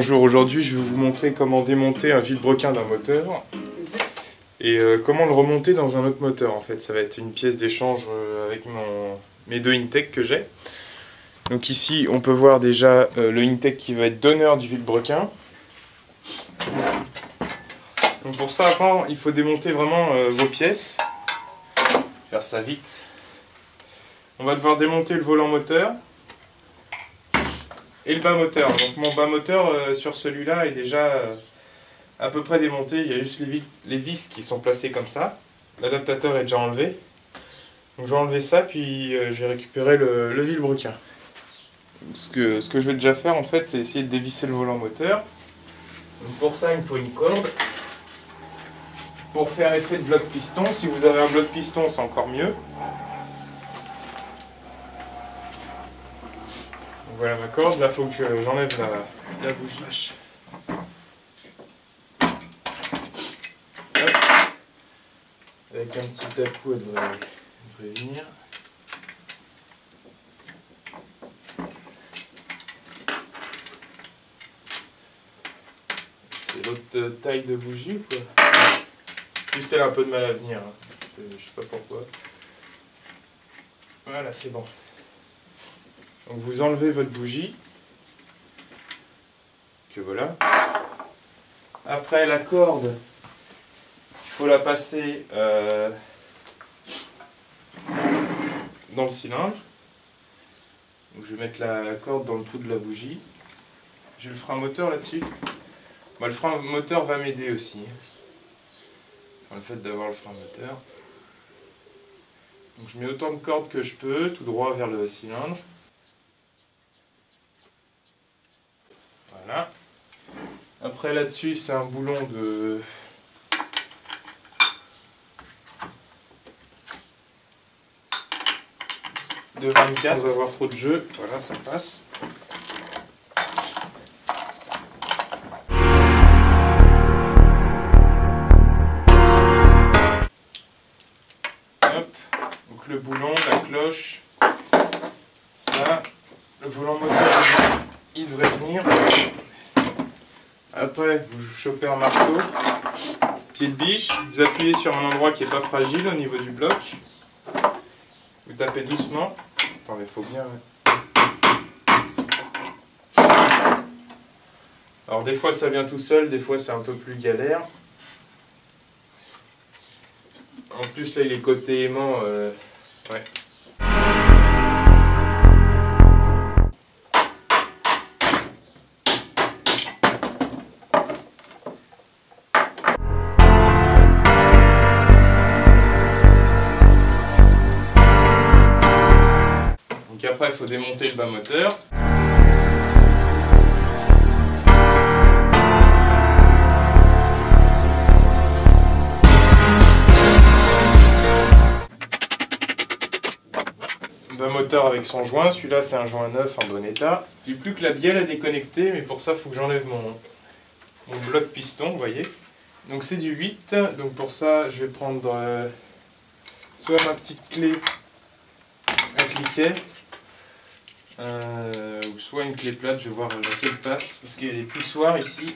Bonjour, aujourd'hui je vais vous montrer comment démonter un vilebrequin d'un moteur et comment le remonter dans un autre moteur. En fait, ça va être une pièce d'échange avec mes deux Intech que j'ai. Donc ici on peut voir déjà le Intech qui va être donneur du vilebrequin. Donc pour ça, avant il faut démonter vraiment vos pièces. Je vais faire ça vite. On va devoir démonter le volant moteur et le bas moteur. Donc mon bas moteur sur celui-là est déjà à peu près démonté. Il y a juste les vis qui sont placées comme ça. L'adaptateur est déjà enlevé. Donc je vais enlever ça, puis je vais récupérer le vilebrequin. Ce que je vais déjà faire en fait, c'est essayer de dévisser le volant moteur. Donc pour ça il me faut une corde. Pour faire effet de bloc piston, si vous avez un bloc piston c'est encore mieux. Voilà ma corde, là il faut que j'enlève la bougie. Avec un petit à-coup, elle devrait venir. C'est l'autre taille de bougie ou quoi? Plus elle a un peu de mal à venir, hein. Je sais pas pourquoi. Voilà, c'est bon. Donc vous enlevez votre bougie, que voilà. Après la corde, il faut la passer dans le cylindre. Donc je vais mettre la corde dans le trou de la bougie. J'ai le frein moteur là-dessus. Bon, le frein moteur va m'aider aussi. Enfin, le fait d'avoir le frein moteur. Donc je mets autant de cordes que je peux, tout droit vers le cylindre. Voilà. Après là-dessus c'est un boulon de 24 sans avoir trop de jeu. Voilà, ça passe. Hop. Donc le boulon, la cloche, ça, le volant moteur, il devrait venir. Après, vous chopez un marteau, pied de biche, vous appuyez sur un endroit qui n'est pas fragile au niveau du bloc. Vous tapez doucement. Attendez, faut bien. Alors des fois ça vient tout seul, des fois c'est un peu plus galère. En plus là il est côté aimant. Ouais. Donc après il faut démonter le bas moteur. Bas moteur avec son joint, celui-là c'est un joint neuf en bon état. J'ai plus que la bielle à déconnecter, mais pour ça il faut que j'enlève mon bloc piston, vous voyez. Donc c'est du 8, donc pour ça je vais prendre soit ma petite clé à cliquet, ou soit une clé plate, je vais voir laquelle passe, parce qu'il y a des poussoirs ici.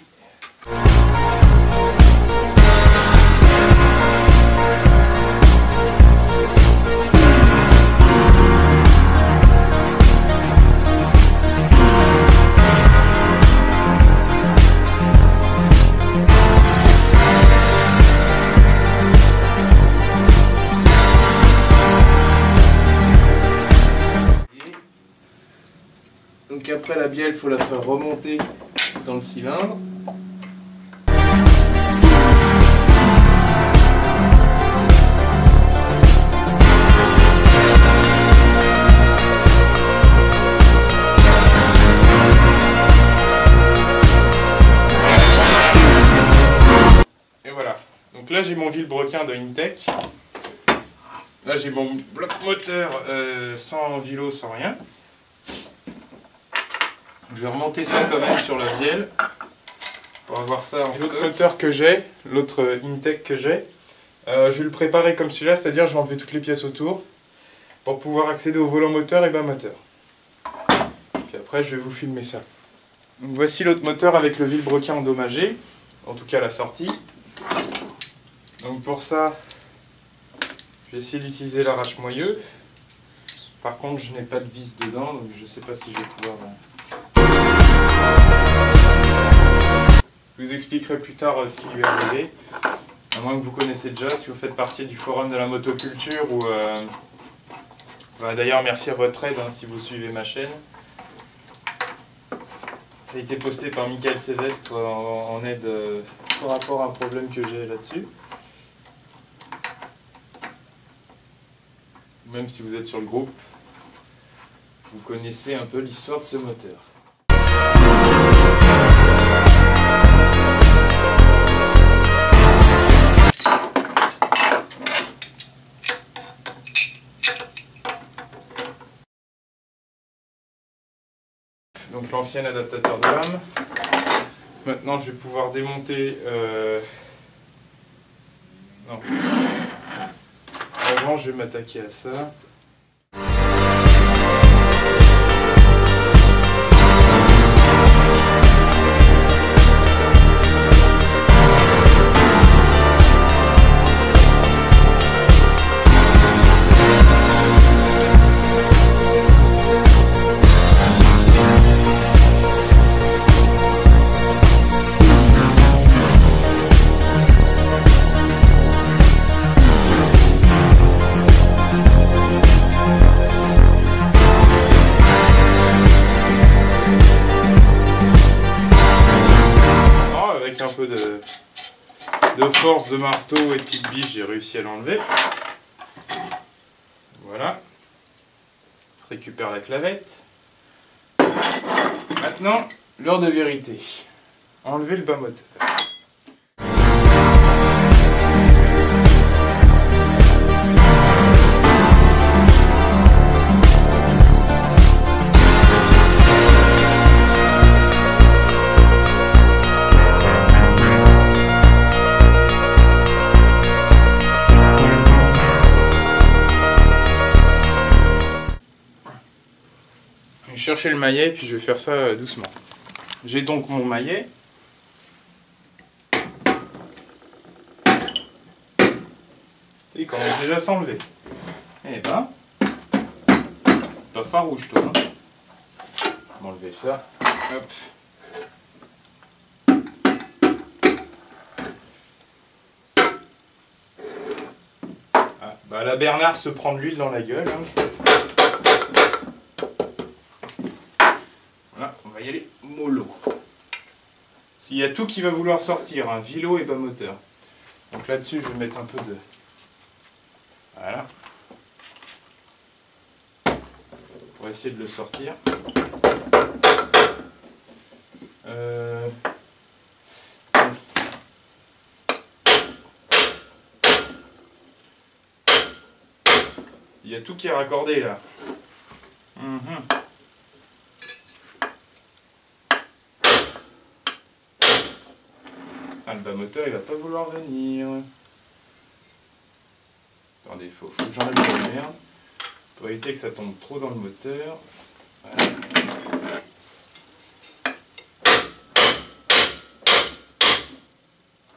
Donc après la bielle, il faut la faire remonter dans le cylindre. Et voilà. Donc là j'ai mon vilebrequin de Intech. Là j'ai mon bloc moteur sans vilo, sans rien. Je vais remonter ça quand même sur la bielle pour avoir ça en stock. L'autre moteur que j'ai, l'autre Intech que j'ai, je vais le préparer comme celui-là, c'est-à-dire je vais enlever toutes les pièces autour pour pouvoir accéder au volant moteur et bas moteur. Puis après je vais vous filmer ça. Donc voici l'autre moteur avec le vilebrequin endommagé, en tout cas la sortie. Donc pour ça, je vais essayer d'utiliser l'arrache-moyeu. Par contre, je n'ai pas de vis dedans, donc je ne sais pas si je vais pouvoir... Je vous expliquerai plus tard ce qui lui est arrivé. À moins que vous connaissez déjà, si vous faites partie du forum de la motoculture ou... D'ailleurs, merci à votre aide si vous suivez ma chaîne. Ça a été posté par Michael Sévestre en aide par rapport à un problème que j'ai là-dessus. Même si vous êtes sur le groupe, vous connaissez un peu l'histoire de ce moteur. Donc l'ancien adaptateur de lame. Maintenant je vais pouvoir démonter... Non. Avant je vais m'attaquer à ça. Un peu de force de marteau et de petite biche, j'ai réussi à l'enlever. Voilà. Je récupère la clavette. Maintenant, l'heure de vérité. Enlever le bas moteur. Je vais chercher le maillet, puis je vais faire ça doucement. J'ai donc mon maillet. Il commence déjà à s'enlever. Eh ben, pas farouche toi. Hein. On va enlever ça. Hop. Ah, bah la Bernard se prend de l'huile dans la gueule. Hein. On va y aller mollo. Il y a tout qui va vouloir sortir, hein, vilo et bas moteur. Donc là-dessus, je vais mettre un peu de... Voilà. Pour essayer de le sortir. Il y a tout qui est raccordé là. Ah, le bas moteur il va pas vouloir venir. Attendez, faut que j'enlève la merde pour éviter que ça tombe trop dans le moteur. Voilà.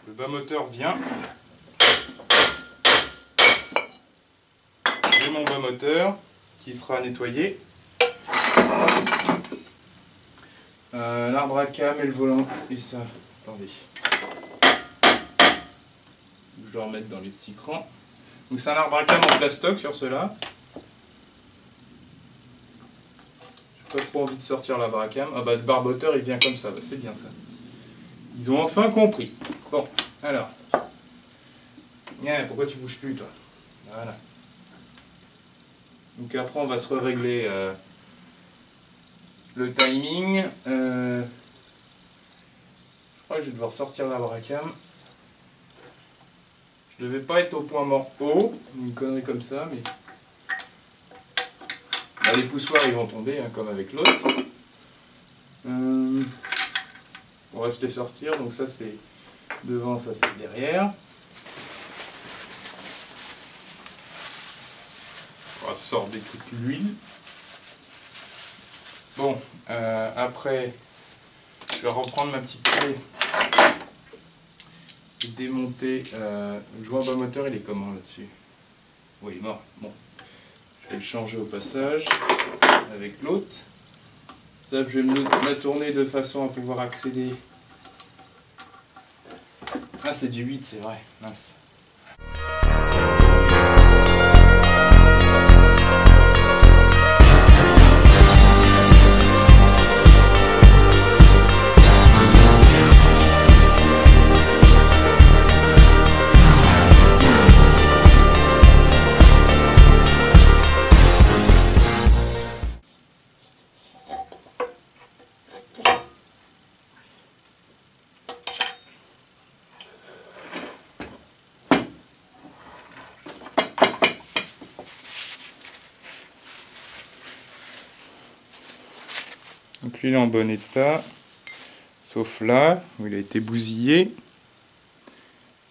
Le bas moteur vient. J'ai mon bas moteur qui sera nettoyé. L'arbre à cam et le volant et ça. Attendez. Je dois remettre dans les petits crans. Donc c'est un arbre à cam en plastoc sur ceux-là. J'ai pas trop envie de sortir l'arbre à cam. Ah bah le barboteur il vient comme ça, bah, c'est bien ça. Ils ont enfin compris. Bon, alors. Pourquoi tu bouges plus toi? Voilà. Donc après on va se régler le timing. Je crois que je vais devoir sortir l'arbre à cam. Je devais pas être au point mort haut, une connerie comme ça, mais... Bah, les poussoirs ils vont tomber, hein, comme avec l'autre. On va se les sortir, donc ça c'est devant, ça c'est derrière. On va absorber toute l'huile. Bon, après, Je vais reprendre ma petite clé. Démonter le joint bas moteur, il est comment là-dessus? Oui, il est mort. Bon, je vais le changer au passage avec l'autre. Ça, je vais la tourner de façon à pouvoir accéder. Ah, c'est du 8, c'est vrai. Mince. Donc lui il est en bon état, sauf là où il a été bousillé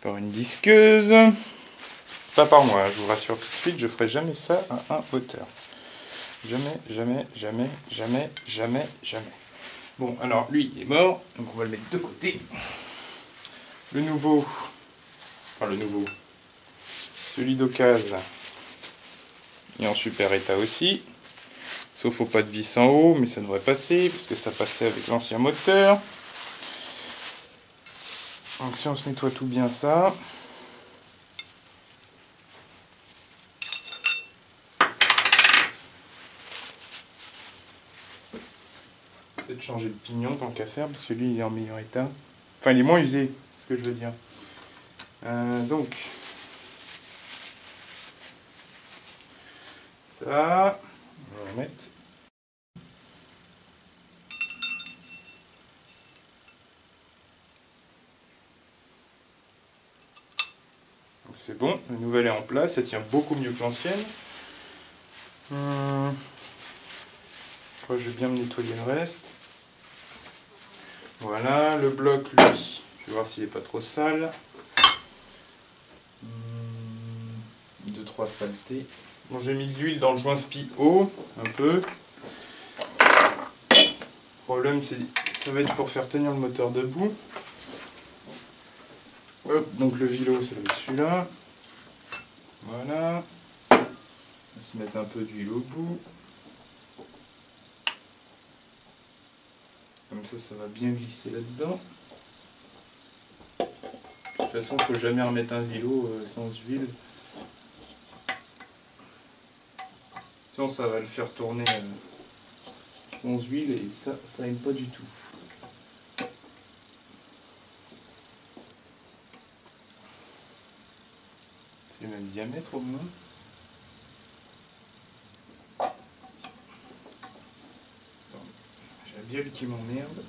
par une disqueuse. Pas par moi, je vous rassure tout de suite, je ferai jamais ça à un hauteur. Jamais, jamais, jamais, jamais, jamais, jamais. Bon, alors lui il est mort, donc on va le mettre de côté. Le nouveau, enfin le nouveau, celui d'occasion, il est en super état aussi. Sauf au pas de vis en haut, mais ça devrait passer, parce que ça passait avec l'ancien moteur. Donc si on se nettoie tout bien ça. Peut-être changer de pignon tant qu'à faire, parce que lui il est en meilleur état. Enfin il est moins usé, c'est ce que je veux dire. Donc, ça... On va remettre. C'est bon, la nouvelle est en place, elle tient beaucoup mieux que l'ancienne. Je crois que je vais bien me nettoyer le reste. Voilà, le bloc lui, je vais voir s'il n'est pas trop sale. 2-3 saletés. Bon, j'ai mis de l'huile dans le joint spi haut, un peu. Le problème, c'est ça va être pour faire tenir le moteur debout. Hop, donc le vilo, ça va être celui-là. Voilà. On va se mettre un peu d'huile au bout. Comme ça va bien glisser là-dedans. De toute façon, il ne faut jamais remettre un vilo sans huile. Sinon, ça va le faire tourner sans huile et ça aime pas du tout. C'est le même diamètre au moins. J'ai la bielle qui m'emmerde.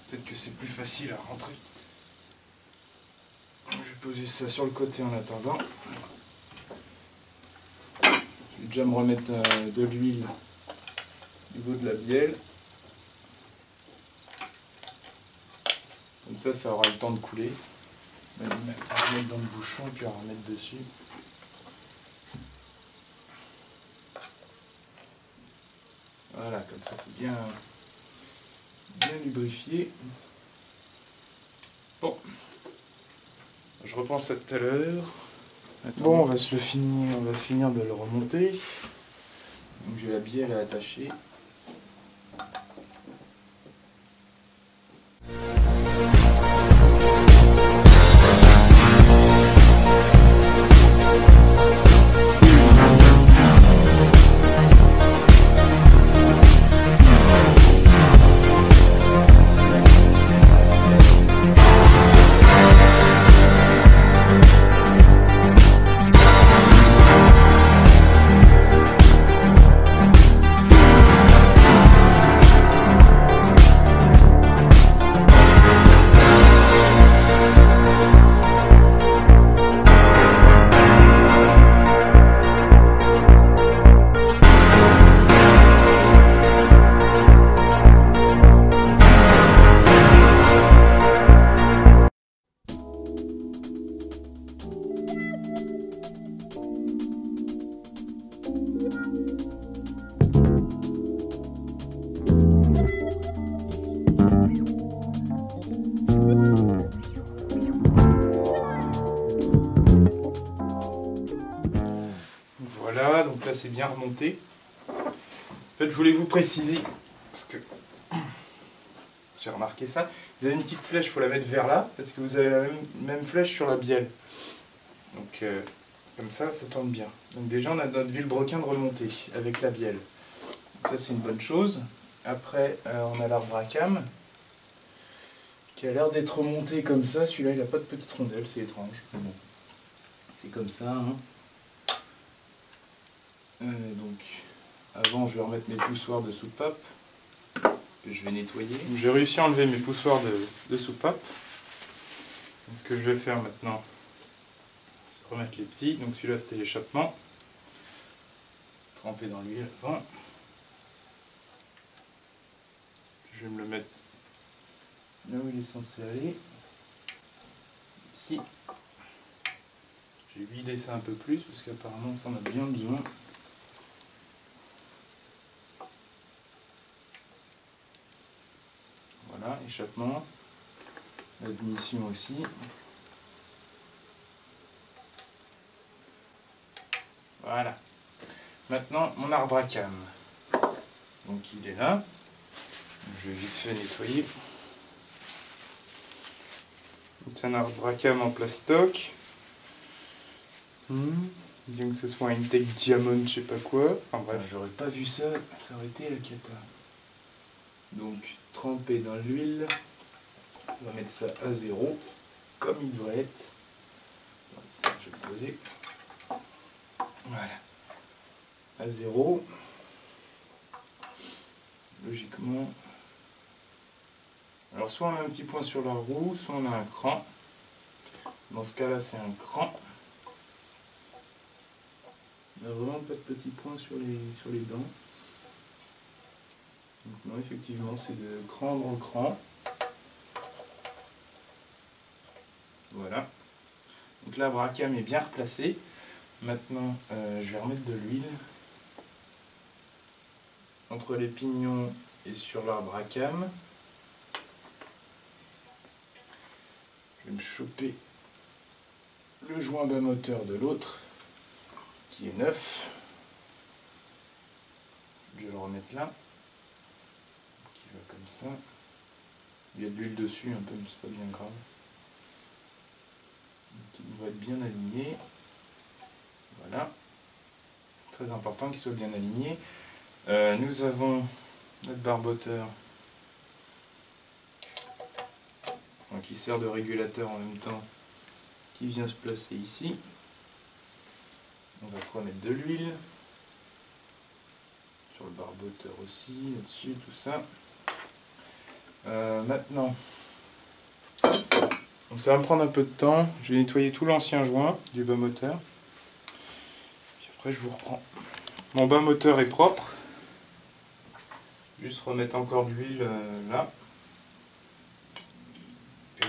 Peut-être que c'est plus facile à rentrer. Je vais poser ça sur le côté en attendant. Je vais déjà me remettre de l'huile au niveau de la bielle. Comme ça aura le temps de couler. On va le mettre dans le bouchon et puis on va remettre dessus. Voilà, comme ça c'est bien lubrifié. Bon, je reprends ça tout à l'heure. Bon, on va se finir de le remonter. Donc j'ai la bielle à attacher. c'est bien remonté. En fait, je voulais vous préciser, parce que j'ai remarqué ça. Vous avez une petite flèche, il faut la mettre vers là, parce que vous avez la même flèche sur la bielle. Donc, comme ça tourne bien. Donc déjà, on a notre vilebrequin de remonter avec la bielle. Donc, ça, c'est une bonne chose. Après, on a l'arbre à cam, qui a l'air d'être remonté comme ça. Celui-là, il n'a pas de petite rondelle, c'est étrange. Mais bon, c'est comme ça. Hein. Donc, avant, je vais remettre mes poussoirs de soupape. Que je vais nettoyer. J'ai réussi à enlever mes poussoirs de soupape. Donc, ce que je vais faire maintenant, c'est remettre les petits. Donc celui-là, c'était l'échappement. Tremper dans l'huile avant. Je vais me le mettre là où il est censé aller. Ici. J'ai huilé ça un peu plus parce qu'apparemment ça en a bien besoin. Voilà, échappement. Admission aussi. Voilà. Maintenant, mon arbre à cam. Donc il est là. Je vais vite fait nettoyer. C'est un arbre à cam en plastoc. Bien que ce soit un Tech Diamond, je sais pas quoi. Enfin bref, j'aurais pas vu ça, ça aurait été la cata. Donc, tremper dans l'huile. On va mettre ça à 0, comme il doit être. Ça, je vais le poser. Voilà. À 0. Logiquement. Alors, soit on a un petit point sur la roue, soit on a un cran. Dans ce cas-là, c'est un cran. Il n'y a vraiment pas de petits points sur les dents. Donc, non, effectivement, c'est de cran dans le cran. Voilà. Donc l'arbre à cam est bien replacé. Maintenant, je vais remettre de l'huile entre les pignons et sur l'arbre à cam. Je vais me choper le joint bas moteur de l'autre, qui est neuf. Je vais le remettre là. Qui va comme ça. Il y a de l'huile dessus un peu, mais c'est pas bien grave. Donc, il doit être bien aligné. Voilà. Très important qu'il soit bien aligné. Nous avons notre barboteur qui sert de régulateur en même temps, qui vient se placer ici. On va se remettre de l'huile sur le barboteur aussi, là-dessus, tout ça. Maintenant, donc ça va me prendre un peu de temps. Je vais nettoyer tout l'ancien joint du bas moteur. Puis après, je vous reprends. Mon bas moteur est propre. Juste remettre encore de l'huile là.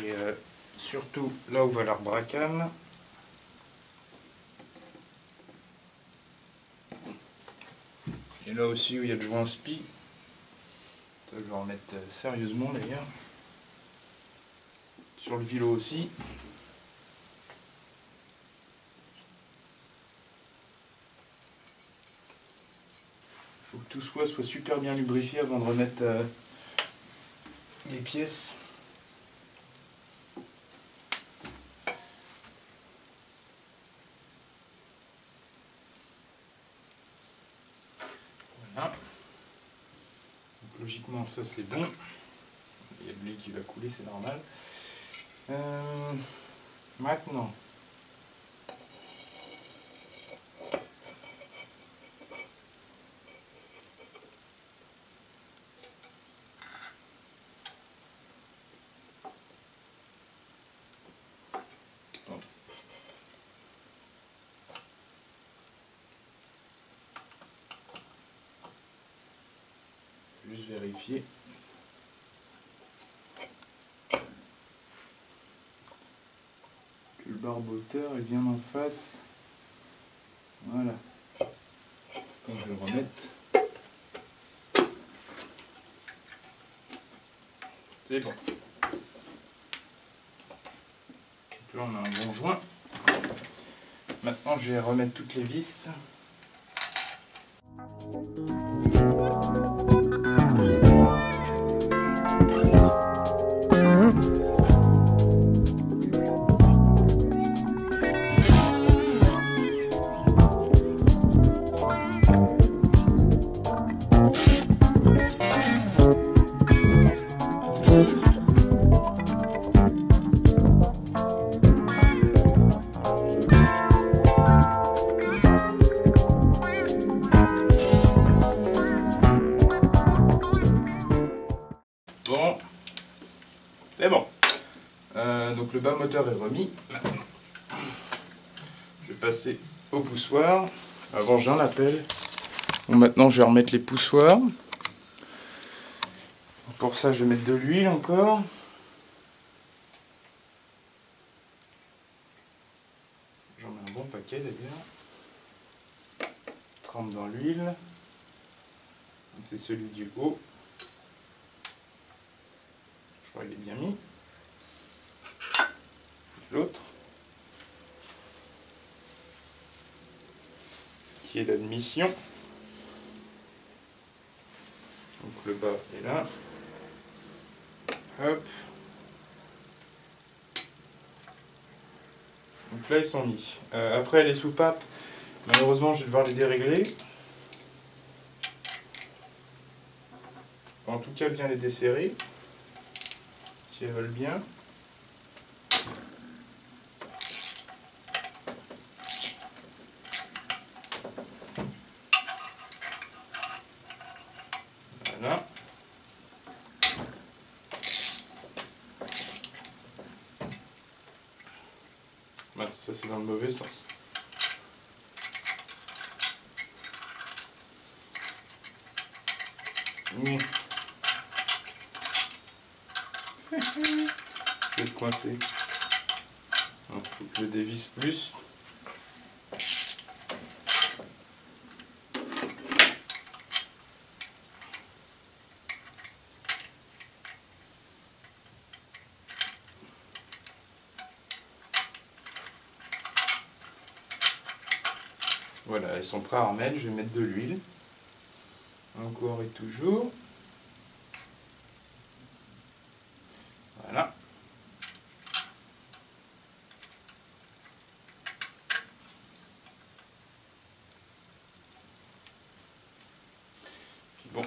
Et surtout là où va l'arbre à cam. Et là aussi où il y a le joint spi. Je vais en mettre sérieusement d'ailleurs. Sur le vilo aussi. Il faut que tout soit super bien lubrifié avant de remettre les pièces. Voilà. Donc, logiquement ça c'est bon. Il y a de l'huile qui va couler, c'est normal. Maintenant, juste vérifier. Le barboteur est bien en face. Voilà. Donc je vais le remettre. C'est bon. Donc là on a un bon joint. Maintenant je vais remettre toutes les vis. Donc le bas moteur est remis. Je vais passer au poussoir. Avant j'ai un appel. Bon, maintenant je vais remettre les poussoirs. Pour ça je vais mettre de l'huile encore. J'en mets un bon paquet d'ailleurs. Trempe dans l'huile. C'est celui du haut. Je crois qu'il est bien mis. L'autre qui est d'admission. Donc le bas est là. Hop. Donc là ils sont mis. Après les soupapes, malheureusement je vais devoir les dérégler. En tout cas bien les desserrer. Si elles veulent bien. Voilà. Bah, ça c'est dans le mauvais sens. Oui. Je vais te coincer. Il faut que je le dévisse plus. Voilà, elles sont prêtes à remettre. Je vais mettre de l'huile. Encore et toujours. Voilà. Puis bon,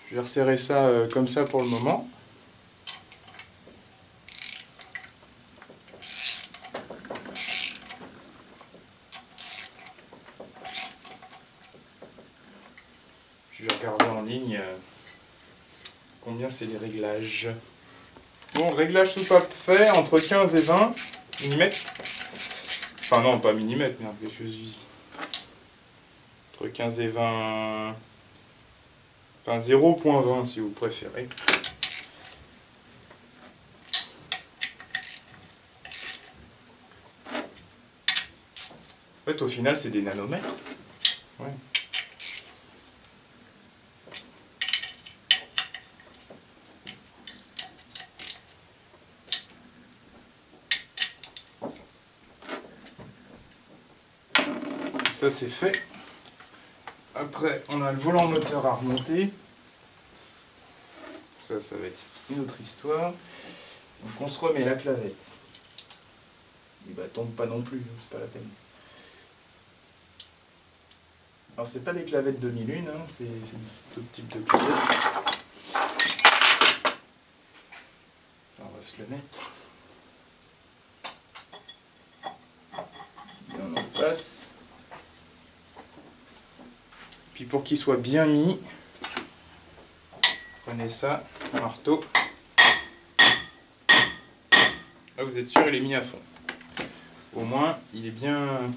je vais resserrer ça comme ça pour le moment. Je vais regarder en ligne combien c'est les réglages. Bon, réglage soupape fait entre 15 et 20 mm. Enfin non, pas millimètres, merde, quelque chose dit. Entre 15 et 20... Enfin 0.20 si vous préférez. En fait, au final, c'est des nanomètres. Ouais. Ça c'est fait. Après on a le volant moteur à remonter. Ça va être une autre histoire. Donc on se remet la clavette. Il ne tombe pas non plus, c'est pas la peine. Alors c'est pas des clavettes demi-lune, hein, c'est tout type de clavettes. Ça on va se le mettre. Bien en face. Puis pour qu'il soit bien mis, prenez ça, un marteau. Là vous êtes sûr il est mis à fond. Au moins il est bien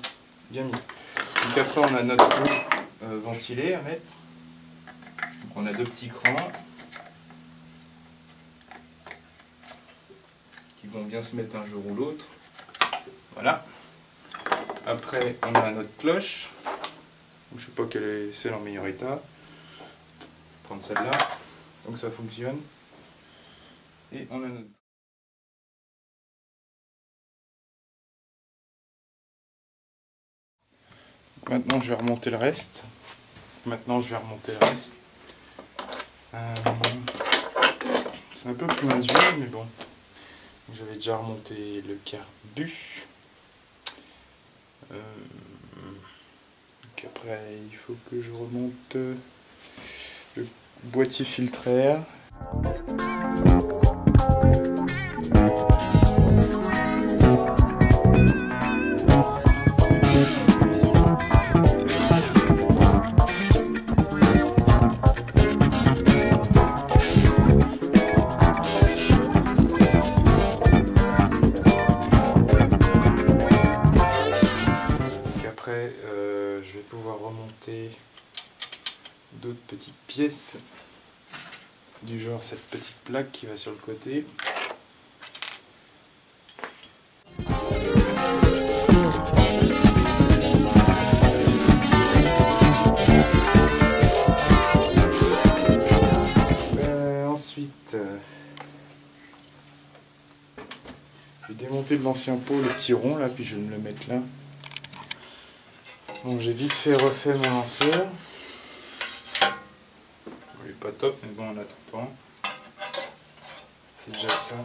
mis. Donc après on a notre roue ventilée à mettre. Donc on a deux petits crans qui vont bien se mettre un jour ou l'autre. Voilà. Après on a notre cloche. Je ne sais pas quelle est celle en meilleur état. Je vais prendre celle-là. Donc ça fonctionne. Et on a notre... Maintenant je vais remonter le reste. C'est un peu plus manuel, mais bon. J'avais déjà remonté le carbu. Donc après, il faut que je remonte le boîtier filtre air. rajouter d'autres petites pièces, du genre cette petite plaque qui va sur le côté. Ensuite, je vais démonter de l'ancien pot, le petit rond là, puis je vais me le mettre là. Bon, j'ai vite fait refait mon lanceur. Il est pas top, mais bon, en attendant, c'est déjà ça.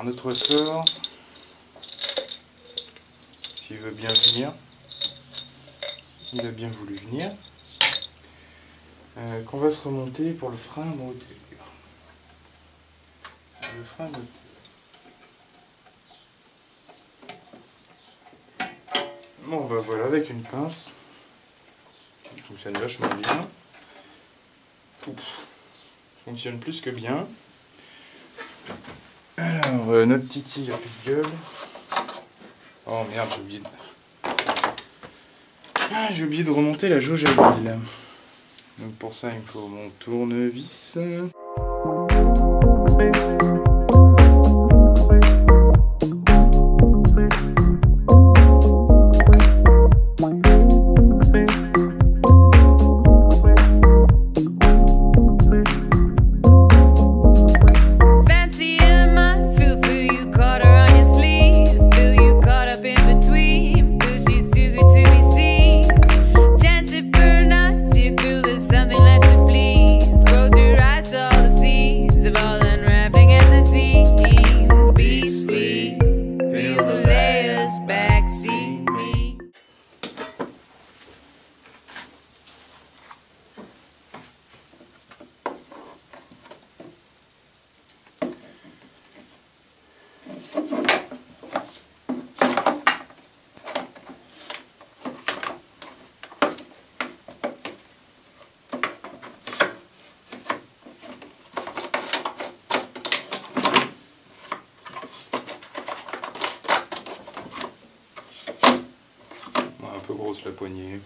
Notre sort, s'il veut bien venir, il a bien voulu venir, qu'on va se remonter pour le frein moteur. Le frein moteur. Bon bah voilà, avec une pince, qui fonctionne vachement bien. Fonctionne plus que bien. Alors, notre Titi, il a plus de gueule. Oh merde, j'ai oublié de remonter la jauge à huile. Donc pour ça, il me faut mon tournevis. Un peu grosse la poignée.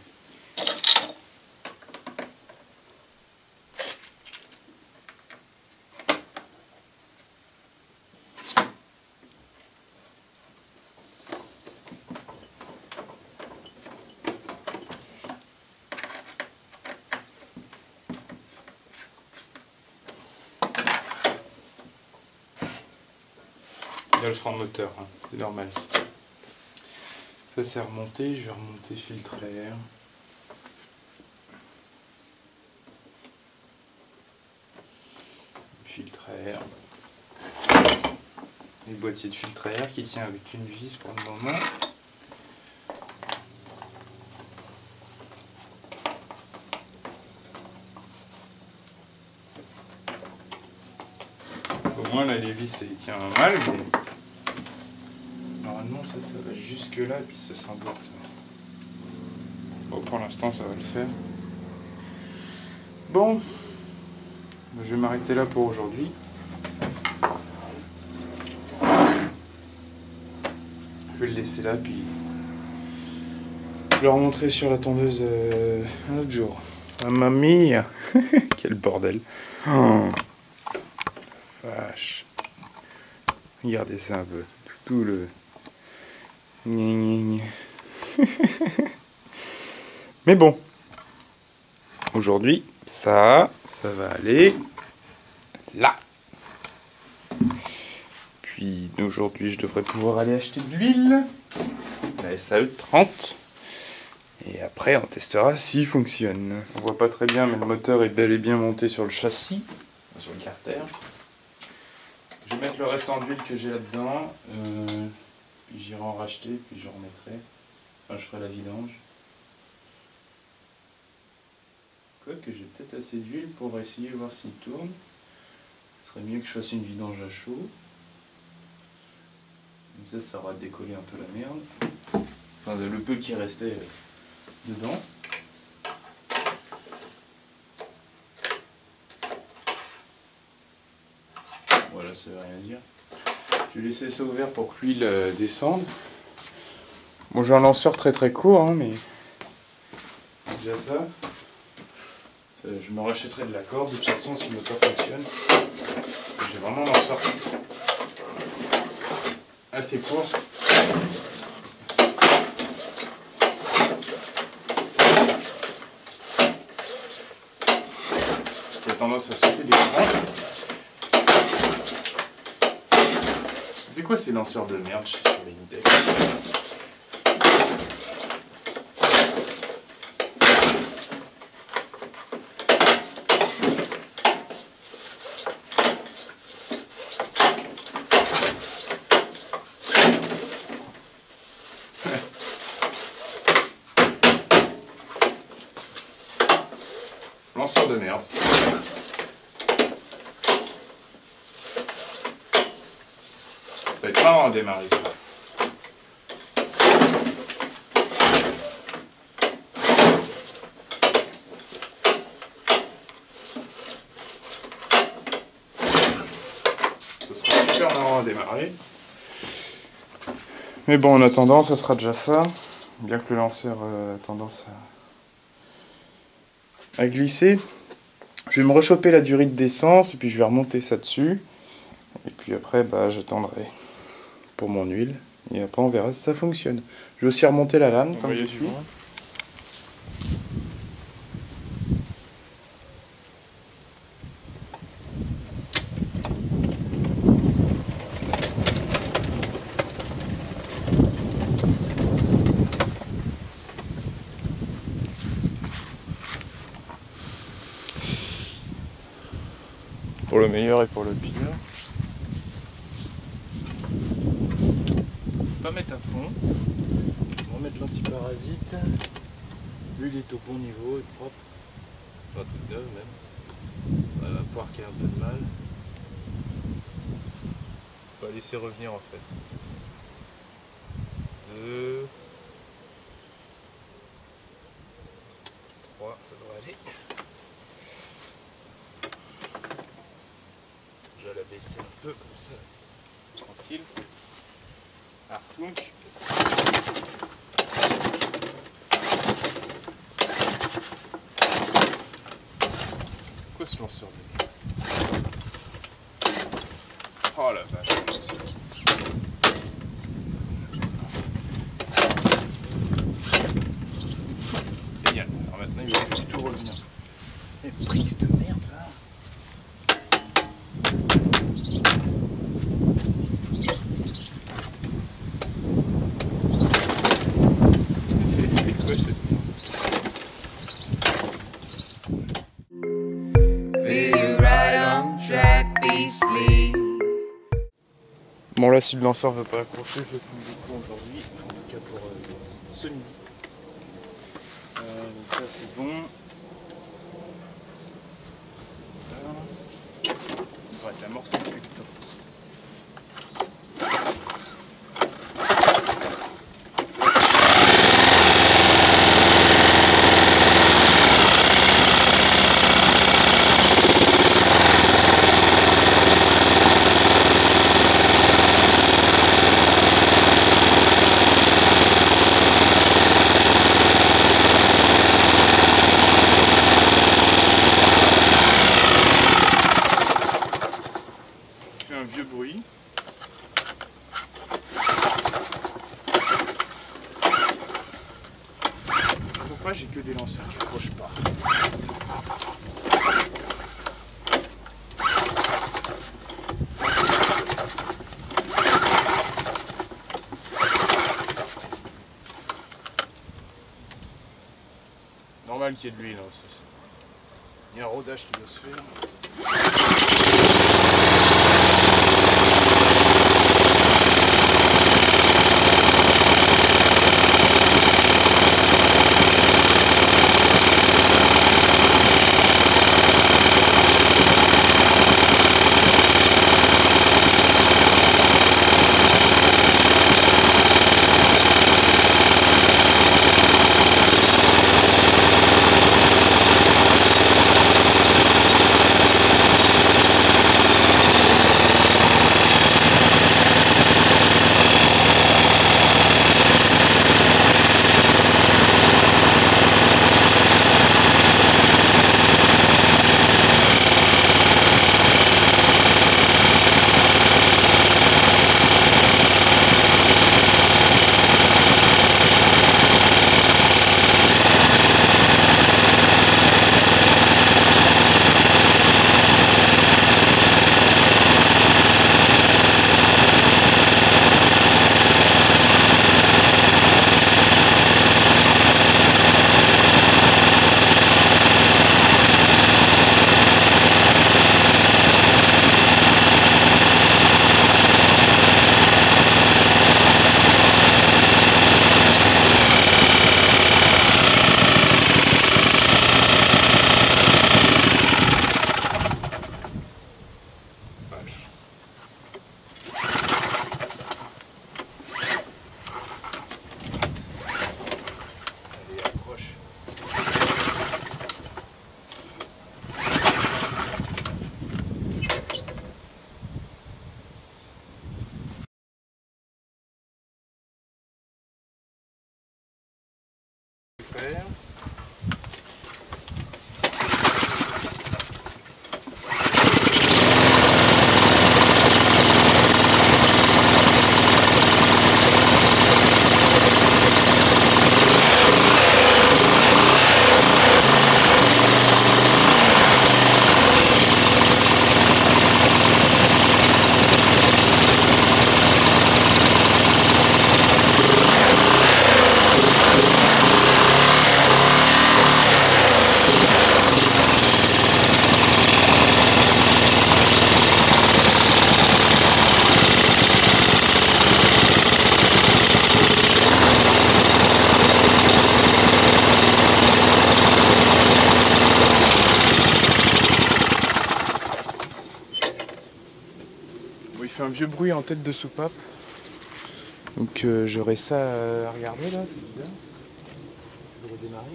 Il y a le frein moteur, hein, c'est normal. Ça c'est remonté, je vais remonter filtre à l'air. Filtre à air. Le boîtier de filtre à air qui tient avec une vis pour le moment. Au moins là les vis il tient mal, mais normalement ça va jusque là et puis ça s'emboîte. Bon, pour l'instant ça va le faire. Bon, je vais m'arrêter là pour aujourd'hui. je vais le laisser là, puis je le remonterai sur la tondeuse un autre jour. Mamma mia. Quel bordel. Oh. Vache. Regardez ça un peu. Tout le... Gna, gna, gna. Mais bon. Aujourd'hui, ça va aller là. Puis aujourd'hui, je devrais pouvoir aller acheter de l'huile. La SAE 30. Et après, on testera s'il fonctionne. On voit pas très bien, mais le moteur est bel et bien monté sur le châssis, sur le carter. Je vais mettre le restant d'huile que j'ai là-dedans. Puis j'irai en racheter, puis je remettrai. Enfin, je ferai la vidange. Quoique j'ai peut-être assez d'huile pour essayer de voir s'il tourne. Ce serait mieux que je fasse une vidange à chaud. Comme ça aura décollé un peu la merde. Enfin, le peu qui restait dedans. Voilà, ça veut rien dire. Je vais laisser ça ouvert pour que l'huile descende. Bon, j'ai un lanceur très très court, hein, mais déjà ça. Je me rachèterai de la corde, de toute façon, si le moteur fonctionne. J'ai vraiment un lanceur assez court. Qui a tendance à sauter des courants. C'est quoi ces lanceurs de merde sur les Intech? Lanceur de merde. Ça va être marrant à démarrer ça. Ça sera super marrant à démarrer. Mais bon, en attendant, ça sera déjà ça. Bien que le lanceur a tendance à glisser. Je vais me rechoper la durite d'essence et puis je vais remonter ça dessus. Et puis après, bah, j'attendrai pour mon huile. Et après, on verra si ça fonctionne. Je vais aussi remonter la lame, comme je suis. Pour le meilleur et pour le pire. Pas mettre à fond. On va remettre l'antiparasite. L'huile est au bon niveau, est propre. Pas toute neuve même. Elle va pouvoir qu'il y ait un peu de mal. On va laisser revenir en fait. 2, 3, ça devrait aller. Je vais la baisser un peu comme ça. Tranquille. Achtung. Quoi ce lanceur de merde? Oh la vache, c'est qui. Génial. Alors maintenant il va plus du tout revenir. Mais prise de merde là. C'est quoi cette Bon là si le lanceur veut pas accrocher, je le fais du coup aujourd'hui, en tout cas pour ce midi. Donc ça c'est bon. Voilà. On va être amorcé depuis le temps. ça accroche pas. Normal qu'il y ait de l'huile, hein, il y a un rodage qui doit se faire. Super. Bon, il fait un vieux bruit en tête de soupape. Donc j'aurais ça à regarder là, c'est bizarre. Je vais redémarrer.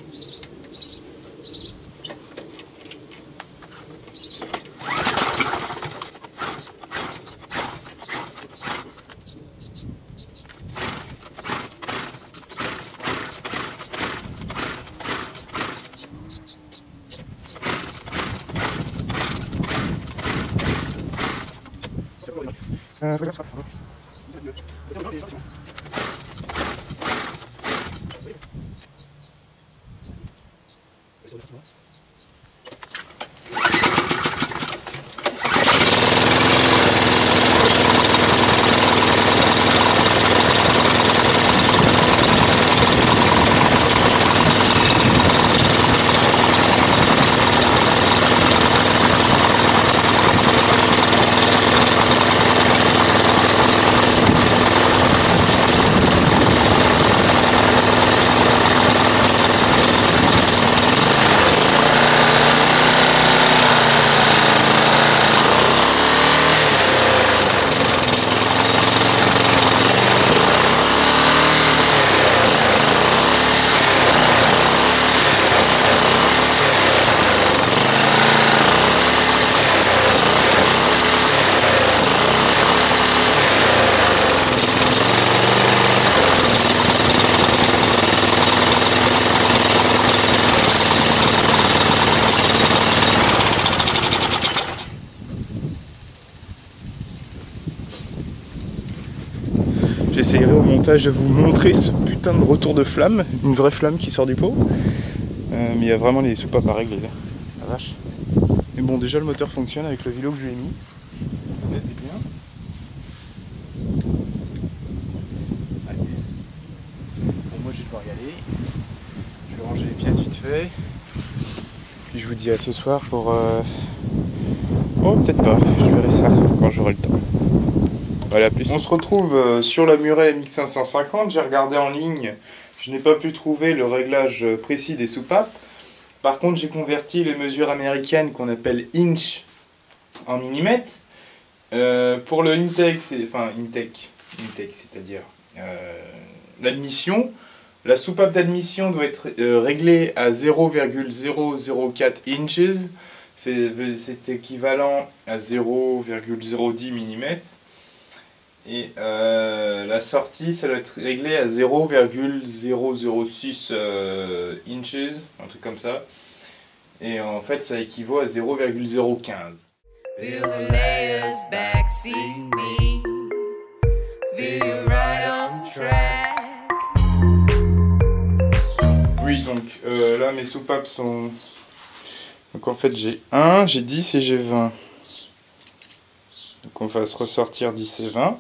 J'essayerai au montage de vous montrer ce putain de retour de flamme, une vraie flamme qui sort du pot. Mais il y a vraiment les soupapes à régler là. La vache. Mais bon, déjà le moteur fonctionne avec le vélo que je lui ai mis. Ça, c'est bien. Ouais. Bon, moi je vais devoir y aller. Je vais ranger les pièces vite fait. Puis je vous dis à ce soir pour... Oh, peut-être pas. Je verrai ça quand j'aurai le temps. Voilà, à plus. On se retrouve sur la Muret MX550. J'ai regardé en ligne. Je n'ai pas pu trouver le réglage précis des soupapes. Par contre, j'ai converti les mesures américaines qu'on appelle inch en millimètres. Pour le intake, c'est-à-dire l'admission, la soupape d'admission doit être réglée à 0,004 inches. C'est équivalent à 0,010 mm. Et la sortie, ça doit être réglé à 0,006 inches, un truc comme ça. Et en fait, ça équivaut à 0,015. Feel the layers backseat me. Feel you right on track. Oui, donc là, mes soupapes sont... Donc en fait, j'ai 1, j'ai 10 et j'ai 20. Donc on va se ressortir 10 et 20.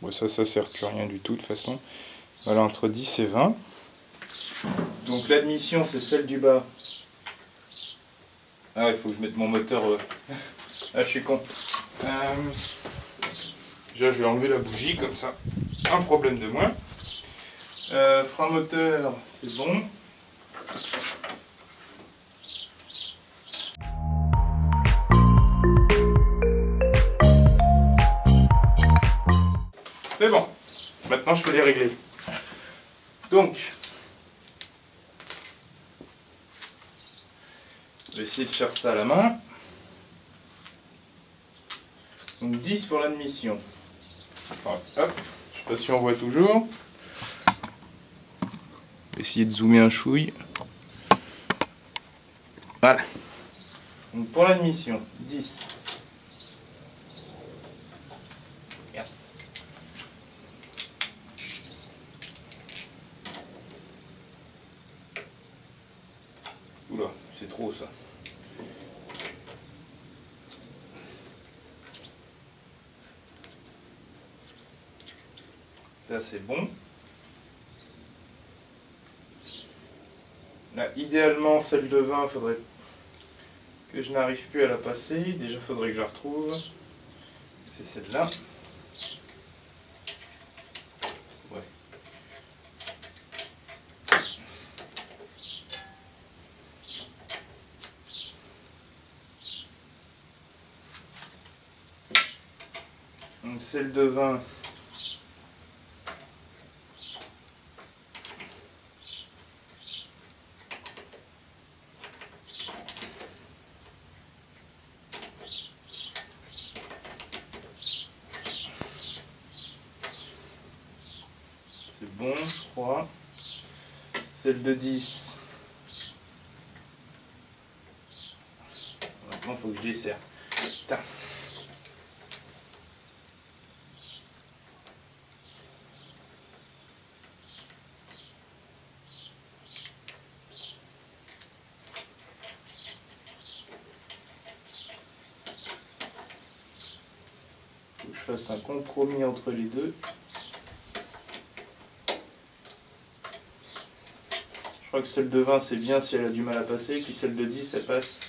Bon, ça sert plus à rien du tout de toute façon. Voilà, entre 10 et 20. Donc l'admission, c'est celle du bas. Ah, il faut que je mette mon moteur... Ah, je suis con. Déjà, je vais enlever la bougie, comme ça. Un problème de moins. Frein moteur, c'est bon. C'est bon. Maintenant, je peux les régler. Donc, je vais essayer de faire ça à la main. Donc 10 pour l'admission. Enfin, hop, je sais pas si on voit toujours. Je vais essayer de zoomer un chouille. Voilà. Donc pour l'admission, 10. Merde. Oula, c'est trop ça. Ça c'est bon. Là, idéalement, celle de 20, il faudrait que je n'arrive plus à la passer. Déjà, il faudrait que je la retrouve. C'est celle-là. Ouais. Donc, celle de 20. C'est bon, je crois. Celle de 10. Maintenant, il faut que je desserre. Putain. Faut que je fasse un compromis entre les deux. Je crois que celle de 20 c'est bien si elle a du mal à passer, puis celle de 10 elle passe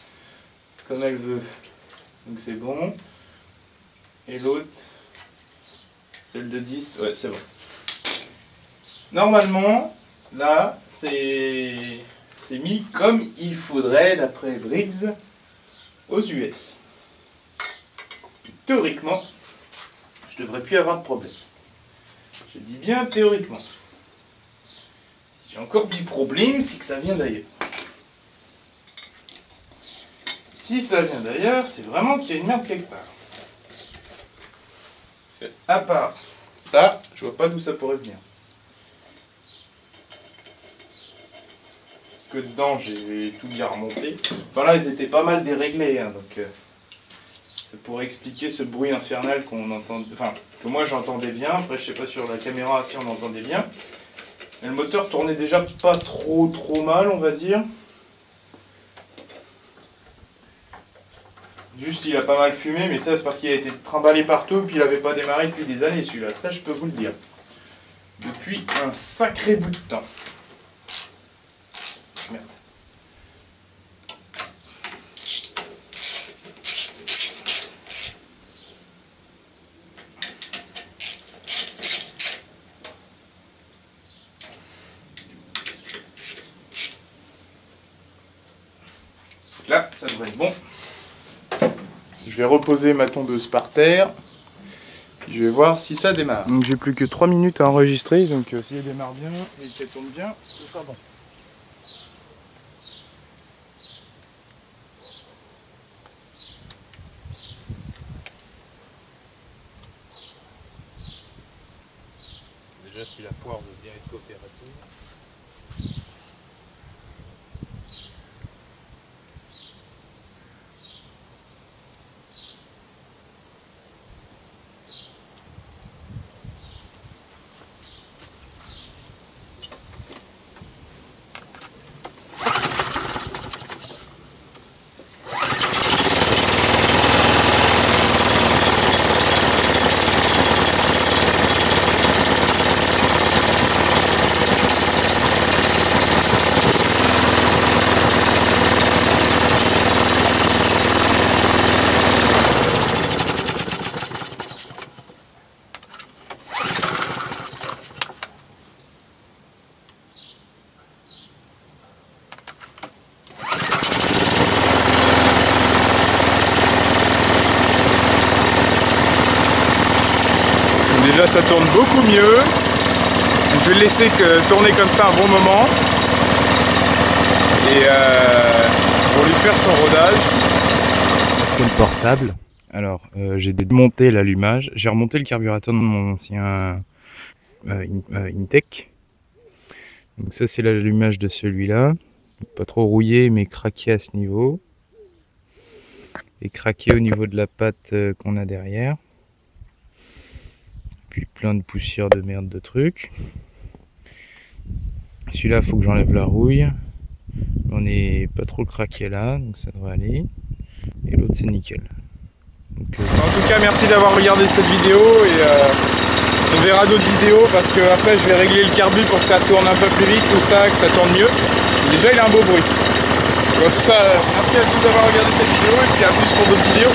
comme elle veut. Donc c'est bon. Et l'autre, celle de 10, ouais c'est bon. Normalement, là c'est mis comme il faudrait d'après Briggs aux US. Théoriquement, je devrais plus avoir de problème. Je dis bien théoriquement. J'ai encore des problèmes, c'est que ça vient d'ailleurs. Si ça vient d'ailleurs, c'est vraiment qu'il y a une merde quelque part. Parce que, à part ça, je vois pas d'où ça pourrait venir. Parce que dedans, j'ai tout bien remonté. Enfin là, ils étaient pas mal déréglés, hein, donc ça pourrait expliquer ce bruit infernal qu'on entend, enfin que moi j'entendais bien. Après, je sais pas sur la caméra si on entendait bien. Et le moteur tournait déjà pas trop mal, on va dire. Juste il a pas mal fumé, mais ça c'est parce qu'il a été trimballé partout, puis il avait pas démarré depuis des années celui-là, ça je peux vous le dire. Depuis un sacré bout de temps. Merde. Là, ça devrait être bon. Je vais reposer ma tondeuse par terre. Puis je vais voir si ça démarre. Donc j'ai plus que 3 minutes à enregistrer, donc si elle démarre bien et qu'elle tourne bien, ce sera bon. Déjà si la poire veut bien être coopérative. Déjà ça tourne beaucoup mieux. Je vais le laisser tourner comme ça un bon moment. Et pour lui faire son rodage. C'est le portable. Alors j'ai démonté l'allumage. J'ai remonté le carburateur de mon ancien Intech. Donc ça c'est l'allumage de celui-là. Pas trop rouillé mais craqué à ce niveau. Et craqué au niveau de la patte qu'on a derrière. Puis plein de poussière de merde de trucs. Celui-là faut que j'enlève la rouille. On est pas trop craqué là, donc ça devrait aller. Et l'autre c'est nickel. Donc, en tout cas merci d'avoir regardé cette vidéo et on verra d'autres vidéos parce que après je vais régler le carbu pour que ça tourne un peu plus vite, tout ça, que ça tourne mieux. Déjà il a un beau bruit. Bon, tout ça, merci à tous d'avoir regardé cette vidéo et puis à plus pour d'autres vidéos.